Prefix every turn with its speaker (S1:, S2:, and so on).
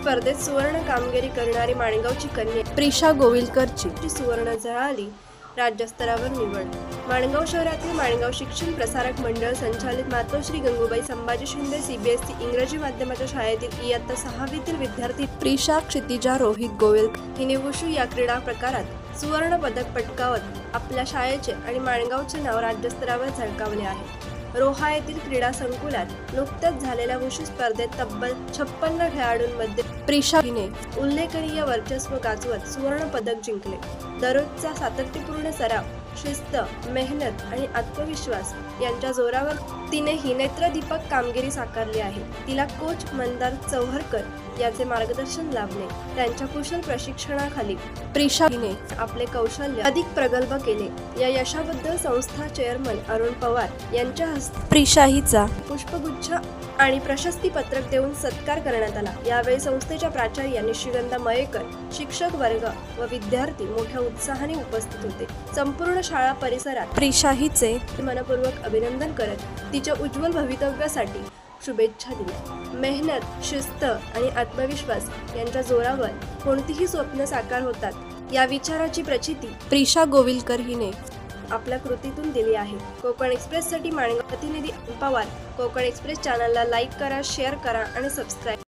S1: स्पर्धेत सुवर्ण कामगिरी करणारी माणगावची कन्या प्रिशा गोविलकरची सुवर्ण झळाळी राज्यस्तरावर निवड। माणगाव शहरातील माणगाव शिक्षण प्रसारक मंडळ संचालित मातोश्री गंगूबाई संभाजी शिंदे सीबीएसई इंग्रजी माध्यमाच्या शाळेतील इयत्ता 6वीतील विद्यार्थी प्रिशा क्षितिजा रोहित गोविलकर हिने वुशू या क्रीडा प्रकारात सुवर्ण पदक पटकावत आपल्या शाळेचे आणि माणगावचे नाव राज्यस्तरावर झळकावले आहे। रोहा येथील क्रीडा संकुलात नुकत्याच झालेल्या वुशू स्पर्धेत तब्बल 56 खेळाडूंमध्ये प्रिशा हिने उल्लेखनीय वर्चस्व गाजवत सुवर्ण पदक जिंकले। दररोजचा सातत्यपूर्ण सराव, शिस्त, मेहनत आणि आत्मविश्वास यांच्या जोरावर तिने ही नेत्रदीपक कामगिरी साकारली आहे। तिला कोच मंदार चौहरकर याचे मार्गदर्शन लाभले। त्यांच्या कुशल प्रशिक्षणाखाली प्रिशा हिने आपले कौशल्य अधिक प्रगल्भ केले। या यशाबद्दल संस्था चेअरमन अरुण पवार यांच्या हस्ते प्रिशा हिचा पुष्पगुच्छ आणि प्रशस्ती पत्रक देऊन सत्कार करण्यात आला। यावेळी संस्थेच्या प्राचार्या निशिगंधा मयेकर, शिक्षक वर्ग व विद्यार्थी मोठ्या उत्साहाने उपस्थित होते। संपूर्ण शाळा परिसरात प्रिशा हिचे मनपूर्वक अभिनंदन करत तिच्या उज्ज्वल भवितव्यासाठी शुभेच्छा दिल्या। मेहनत, शिस्त आणि आत्मविश्वास यांच्या जोरावर कोणतीही स्वप्न साकार होतात या विचाराची प्रचिती प्रिशा गोविलकर हिने आपल्या कृतीतून दिली आहे। कोकण एक्सप्रेससाठी माणगाव प्रतिनिधी पवार। कोकण एक्सप्रेस चॅनलला लाईक करा, शेअर करा आणि सबस्क्राईब